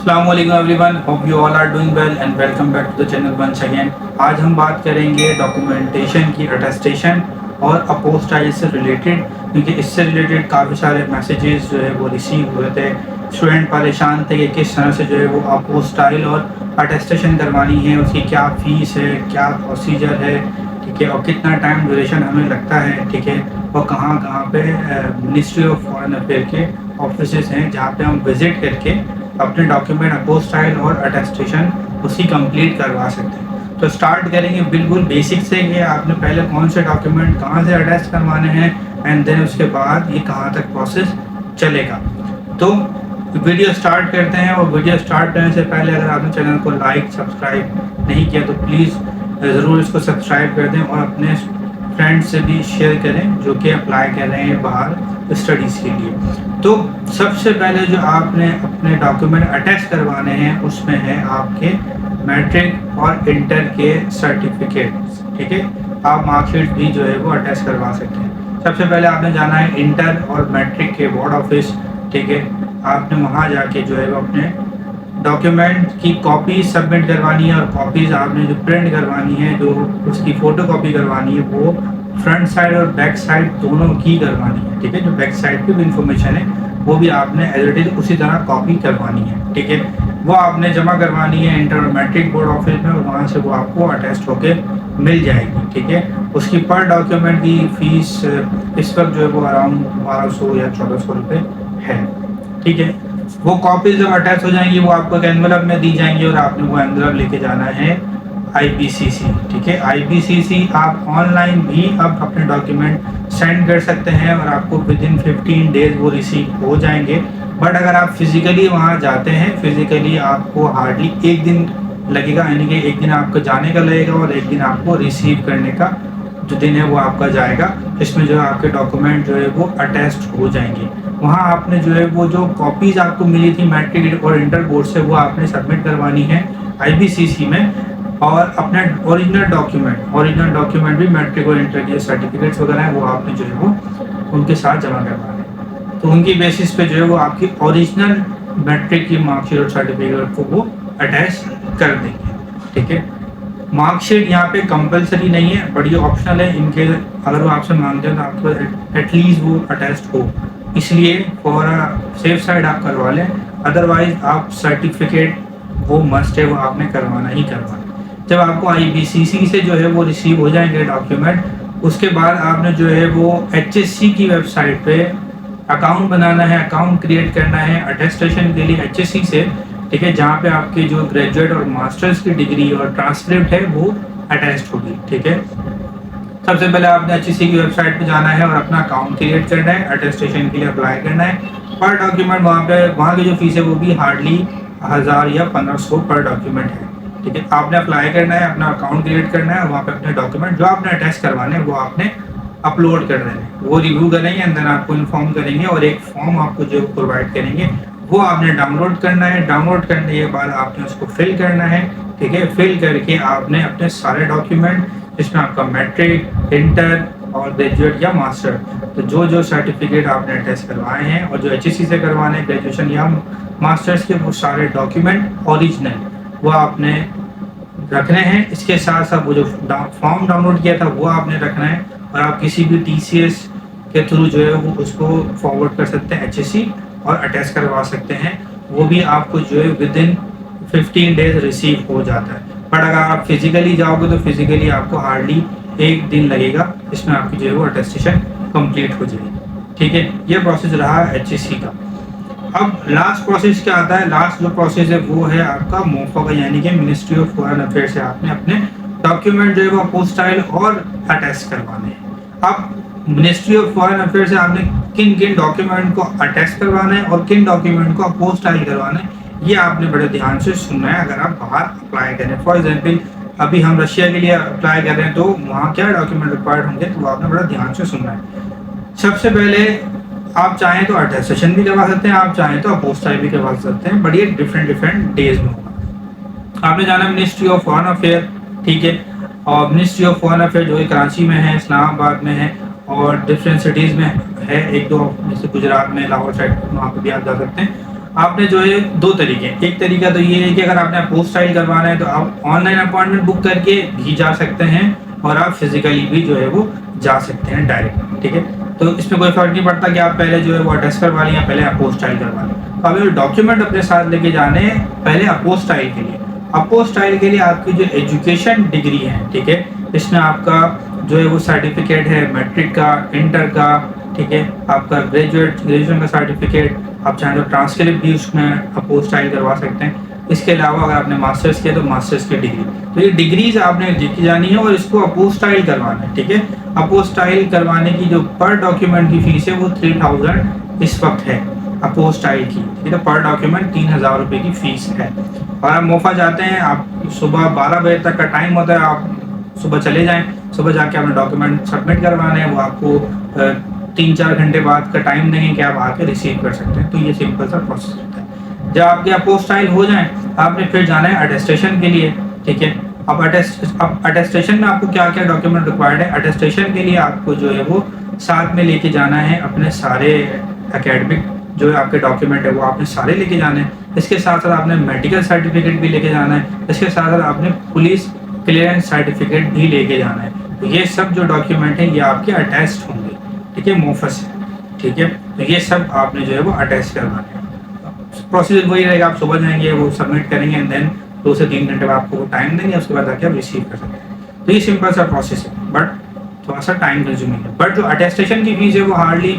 अस्सलाम वालेकुम everyone, hope you all are doing well and welcome back to the channel once again. आज हम बात करेंगे डॉक्यूमेंटेशन की, अटेस्टेशन और अपोस्टाइल से रिलेटेड, क्योंकि इससे रिलेटेड काफ़ी सारे मैसेजेस जो है वो रिसीव हुए थे। स्टूडेंट परेशान थे कि किस तरह से जो है वो अपोस्टाइल और अटेस्टेशन करवानी है, उसकी क्या फ़ीस है, क्या प्रोसीजर है, ठीक है, और कितना टाइम ड्यूरेशन हमें लगता है, ठीक है, और कहाँ कहाँ पे मिनिस्ट्री ऑफ फॉरेन अफेयर के ऑफिसेस हैं जहाँ पे हम विज़िट करके अपने डॉक्यूमेंट अपोस्टाइल और अटेस्टेशन उसकी कंप्लीट करवा सकते हैं। तो स्टार्ट करेंगे बिल्कुल बेसिक से कि आपने पहले कौन से डॉक्यूमेंट कहाँ से अटेस्ट करवाने हैं एंड देन उसके बाद ये कहाँ तक प्रोसेस चलेगा। तो वीडियो स्टार्ट करते हैं, और वीडियो स्टार्ट करने से पहले अगर आपने चैनल को लाइक सब्सक्राइब नहीं किया तो प्लीज़ ज़रूर इसको सब्सक्राइब कर दें और अपने फ्रेंड्स से भी शेयर करें जो कि अप्लाई कर रहे हैं बाहर स्टडीज़ के लिए। तो सबसे पहले जो आपने अपने डॉक्यूमेंट अटैच करवाने हैं उसमें है आपके मैट्रिक और इंटर के सर्टिफिकेट्स, ठीक है। आप मार्कशीट भी जो है वो अटैच करवा सकते हैं। सबसे पहले आपने जाना है इंटर और मैट्रिक के बोर्ड ऑफिस, ठीक है। आपने वहाँ जाके जो है वो अपने डॉक्यूमेंट की कॉपी सबमिट करवानी है, और कॉपीज़ आपने जो प्रिंट करवानी है, जो उसकी फ़ोटो कॉपी करवानी है, वो फ्रंट साइड और बैक साइड दोनों की करवानी है, ठीक है। जो बैक साइड की भी इंफॉर्मेशन है वो भी आपने एज इट इज उसी तरह कॉपी करवानी है, ठीक है। वो आपने जमा करवानी है इंटर और मैट्रिक बोर्ड ऑफिस में, और वहाँ से वो आपको अटेस्ट होके मिल जाएगी, ठीक है। उसकी पर डॉक्यूमेंट की फ़ीस इस वक्त जो है वो अराउंड 1200 या 1400 रुपये है, ठीक है। वो कॉपीज जब अटैच हो जाएंगी वो आपको एक एनवेलप में दी जाएंगी, और आपने वो एनवेलप लेके जाना है IPCC, ठीक है। IPCC आप ऑनलाइन भी अब अपने डॉक्यूमेंट सेंड कर सकते हैं और आपको विद इन 15 डेज वो रिसीव हो जाएंगे। बट अगर आप फिज़िकली वहाँ जाते हैं, फिज़िकली आपको हार्डली एक दिन लगेगा, यानी कि एक दिन आपको जाने का लगेगा और एक दिन आपको रिसीव करने का जो दिन है वो आपका जाएगा, जिसमें जो है आपके डॉक्यूमेंट जो है वो अटैच्ड हो जाएंगे। वहाँ आपने जो है वो जो कॉपीज़ आपको मिली थी मैट्रिक और इंटर बोर्ड से, वो आपने सबमिट करवानी है IPCC में, और अपने ओरिजिनल डॉक्यूमेंट भी मैट्रिक और इंटर के सर्टिफिकेट्स वगैरह हैं वो आपने जो है वो उनके साथ जमा करवाना है। तो उनकी बेसिस पे जो है वो आपकी ओरिजिनल मैट्रिक की मार्कशीट और सर्टिफिकेट को वो अटैच कर देंगे, ठीक है। मार्कशीट यहाँ पे कंपलसरी नहीं है, बट ये ऑप्शनल है। इनके अगर वो आपसे मांगते हैं तो आपको एटलीस्ट वो अटैच्ड हो, इसलिए फॉर सेफ साइड आप करवा लें। अदरवाइज आप सर्टिफिकेट वो मस्ट है, वो आपने करवाना ही करवाना। जब आपको IPCC से जो है वो रिसीव हो जाएंगे डॉक्यूमेंट, उसके बाद आपने जो है वो HSC की वेबसाइट पे अकाउंट बनाना है, अकाउंट क्रिएट करना है अटेस्टेशन के लिए HSC से, ठीक है। जहाँ पे आपके जो ग्रेजुएट और मास्टर्स की डिग्री और ट्रांसक्रिप्ट है वो अटैच्ड होगी, ठीक है। सबसे पहले आपने HSC की वेबसाइट पे जाना है और अपना अकाउंट क्रिएट करना है, अटेस्टेशन के लिए अप्लाई करना है। पर डॉक्यूमेंट वहाँ की जो फीस है वो भी हार्डली 1000 या 1500 पर डॉक्यूमेंट है, ठीक है। आपने अप्लाई करना है, अपना अकाउंट क्रिएट करना है, वहाँ पे अपने डॉक्यूमेंट जो आपने अटैच करवाने हैं वो आपने अपलोड कर देना है। वो रिव्यू करेंगे एंड देन आपको इन्फॉर्म करेंगे, और एक फॉर्म आपको जो प्रोवाइड करेंगे वो आपने डाउनलोड करना है। डाउनलोड करने के बाद आपने उसको फिल करना है, ठीक है। फिल करके आपने अपने सारे डॉक्यूमेंट, जिसमें आपका मैट्रिक, इंटर और ग्रेजुएट या मास्टर, तो जो सर्टिफिकेट आपने अटैच करवाए हैं और जो HSC से करवाने हैं ग्रेजुएशन या मास्टर्स के, वो सारे डॉक्यूमेंट ओरिजिनल वो आपने रखने हैं। इसके साथ साथ वो जो फॉर्म डाउनलोड किया था वो आपने रखना है, और आप किसी भी TCS के थ्रू जो है वो उसको फॉरवर्ड कर सकते हैं HSC और अटैच करवा सकते हैं। वो भी आपको जो है विद इन 15 डेज रिसीव हो जाता है। बट अगर आप फिजिकली जाओगे तो फिजिकली आपको हार्डली एक दिन लगेगा, इसमें आपकी जो है वो अटेस्टेशन कंप्लीट हो जाएगी, ठीक है। ये प्रोसेस रहा HSC का। अब लास्ट प्रोसेस क्या आता है? लास्ट जो प्रोसेस है वो है आपका MOFA का, यानी कि मिनिस्ट्री ऑफ फॉरेन अफेयर से आपने अपने डॉक्यूमेंट जो है वो अपोस्टाइल और अटैच करवाने हैं। अब मिनिस्ट्री ऑफ फॉरेन अफेयर से आपने किन किन डॉक्यूमेंट को अटैच करवाना है और किन डॉक्यूमेंट को अपोस्टाइल करवाना है, ये आपने बड़े ध्यान से सुनना है अगर आप बाहर अप्लाई करें। फॉर एग्जाम्पल अभी हम रशिया के लिए अप्लाई कर रहे हैं, तो वहाँ क्या डॉक्यूमेंट रिक्वायर्ड होंगे, तो वो आपने बड़ा ध्यान से सुनना है। सबसे पहले आप चाहें तो अटेस्टेशन भी करवा सकते हैं, आप चाहें तो अपोस्टाइल भी करवा सकते हैं, बट ये डिफरेंट डेज में होगा। आपने जाना मिनिस्ट्री ऑफ फॉरेन अफेयर, ठीक है। और मिनिस्ट्री ऑफ फॉरेन अफेयर जो है कराची में है, इस्लामाबाद में है, और डिफरेंट सिटीज़ में है, एक दो जैसे गुजरात में, लाहौर साइड, वहाँ पर भी आप जा सकते हैं। आपने जो है दो तरीके, एक तरीका तो ये है कि अगर आपने अपोस्टाइल करवाना है तो आप ऑनलाइन अपॉइंटमेंट बुक करके भी जा सकते हैं और आप फिजिकली भी जो है वो जा सकते हैं डायरेक्ट, ठीक है। तो इसमें कोई फर्क नहीं पड़ता कि आप पहले जो है वो अटेस्ट करवा लें या पहले अपोस्टाइल करवा लें। तो आप डॉक्यूमेंट अपने साथ लेके जाने हैं पहले अपोस्टाइल के लिए। अपोस्टाइल के लिए आपकी जो एजुकेशन डिग्री है, ठीक है, इसमें आपका जो है वो सर्टिफिकेट है मैट्रिक का, इंटर का, ठीक है, आपका ग्रेजुएशन का सर्टिफिकेट, आप चाहें तो ट्रांसक्रिप्ट भी उसमें अपोस्टाइल करवा सकते हैं। इसके अलावा अगर आपने मास्टर्स किया तो मास्टर्स की डिग्री, तो ये डिग्रीज आपने लेके जानी है और इसको अपोस्टाइल करवाना है, ठीक है। अपोस्टाइल करवाने की जो पर डॉक्यूमेंट की फीस है वो 3000 इस वक्त है अपोस्टाइल की, ठीक है। पर डॉक्यूमेंट 3000 रुपये की फीस है। और आप मोफा जाते हैं, आप सुबह 12 बजे तक का टाइम होता है, आप सुबह चले जाएं, सुबह जाके अपने डॉक्यूमेंट सबमिट करवाने हैं, वो आपको 3-4 घंटे बाद का टाइम देंगे कि आप आके रिसीव कर सकते हैं। तो ये सिंपल सा प्रोसेस होता है। जब आपके अपोस्टाइल हो जाएं, आपने फिर जाना है अटेस्टेशन के लिए, ठीक है। अब अटेस्टेशन में आपको क्या क्या डॉक्यूमेंट रिक्वायर्ड है। अटेस्टेशन के लिए आपको जो है वो साथ में लेके जाना है अपने सारे एकेडमिक जो है आपके डॉक्यूमेंट है वो आपने सारे लेके जाने हैं। इसके साथ साथ आपने मेडिकल सर्टिफिकेट भी लेके जाना है। इसके साथ साथ आपने पुलिस क्लियरेंस सर्टिफिकेट भी लेके जाना है। तो ये सब जो डॉक्यूमेंट है ये आपके अटैच्ड होंगे, ठीक है, मोफस है, ठीक है। तो ये सब आपने जो है वो अटैच करवाना है। प्रोसीजर वही रहेगा, आप सुबह जाएंगे, वो सबमिट करेंगे एंड देन 2 से 3 घंटे बाद आपको टाइम देंगे, उसके बाद आके आप रिसीव कर सकते हैं। तो ये सिंपल सा प्रोसेस है, बट थोड़ा सा टाइम कंज्यूमिंग है। बट जो अटेस्टेशन की फीस है वो हार्डली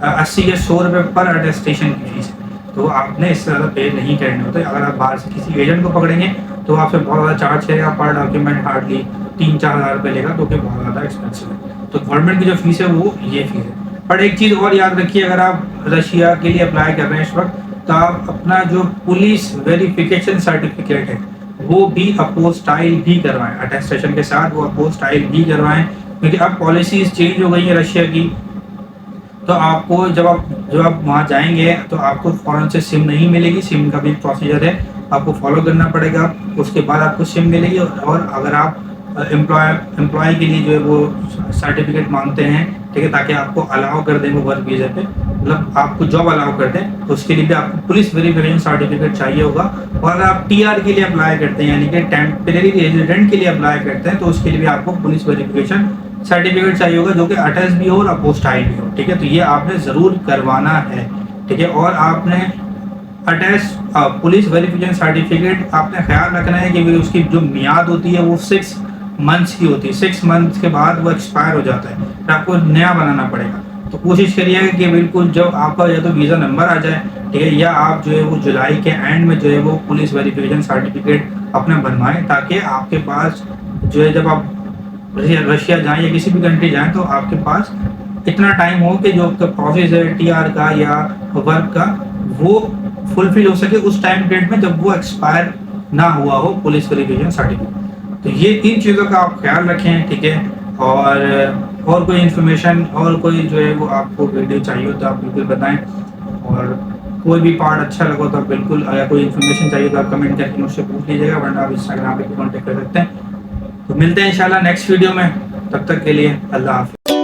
80 या 100 रुपये पर अटेस्टेशन की फीस है। तो आपने इससे ज़्यादा पे नहीं करने होते। अगर आप बाहर से किसी एजेंट को पकड़ेंगे तो आपसे बहुत ज़्यादा चार्ज करेगा, पर डॉक्यूमेंट हार्डली 3-4 हज़ार रुपये लेगा, जो कि बहुत ज़्यादा एक्सपेंसिव है। तो गवर्नमेंट की जो फीस है वो ये फीस है। बट एक चीज़ और याद रखिए, अगर आप रशिया के लिए अप्लाई कर रहे हैं इस वक्त, तो आप अपना जो पुलिस वेरिफिकेशन सर्टिफिकेट है वो भी अपोस्टाइल भी करवाएं, अटेस्टेशन के साथ वो अपोस्टाइल भी करवाएं, क्योंकि अब पॉलिसीज़ चेंज हो गई है रशिया की। तो आपको जब आप वहाँ जाएंगे तो आपको फ़ौरन से सिम नहीं मिलेगी, सिम का भी प्रोसीजर है, आपको फॉलो करना पड़ेगा। उसके बाद आपको सिम मिलेगी। और अगर आप एम्प्लॉय के लिए जो है वो सर्टिफिकेट मांगते हैं, ठीक है, ताकि आपको अलाउ कर दें वो वर्क वीज़ा पे, मतलब आपको जॉब अलाउ कर दें, तो उसके लिए भी आपको पुलिस वेरिफिकेशन सर्टिफिकेट चाहिए होगा। और अगर आप टीआर के लिए अप्लाई करते हैं, यानी कि टेम्परेरी रेजिडेंट के लिए अप्लाई करते हैं, तो उसके लिए भी आपको पुलिस वेरिफिकेशन सर्टिफिकेट चाहिए होगा, जो कि अटैच भी हो और अपोस्टाइल भी हो, ठीक है। तो ये आपने ज़रूर करवाना है, ठीक है। और आपने अटैच पुलिस वेरिफिकेशन सर्टिफिकेट आपने ख्याल रखना है कि उसकी जो मियाद होती है वो 6 मंथ्स की होती है। 6 मंथ्स के बाद वो एक्सपायर हो जाता है, फिर आपको नया बनाना पड़ेगा। तो कोशिश करिएगा कि बिल्कुल जब आपका या तो वीज़ा नंबर आ जाए, ठीक है, या आप जो है वो जुलाई के एंड में जो है वो पुलिस वेरिफिकेशन सर्टिफिकेट अपना बनवाएं, ताकि आपके पास जो है जब आप रशिया जाएं या किसी भी कंट्री जाएं तो आपके पास इतना टाइम हो कि जो आपका प्रोसेस है टीआर का या वर्क का वो फुलफिल हो सके उस टाइम पीरियड में जब वो एक्सपायर ना हुआ हो पुलिस वेरिफिकेशन सर्टिफिकेट। तो ये 3 चीज़ों का आप ख्याल रखें, ठीक है। और कोई इन्फॉर्मेशन और कोई जो है वो आपको वीडियो चाहिए हो तो आप बिल्कुल बताएं। और कोई भी पार्ट अच्छा लगा तो आप बिल्कुल, अगर कोई इन्फॉर्मेशन चाहिए तो आप कमेंट करके मुझसे पूछ लीजिएगा, वरना आप इंस्टाग्राम पे कॉन्टेक्ट कर सकते हैं। तो मिलते हैं इंशाल्लाह नेक्स्ट वीडियो में, तब तक के लिए अल्लाह हाफ़िज़।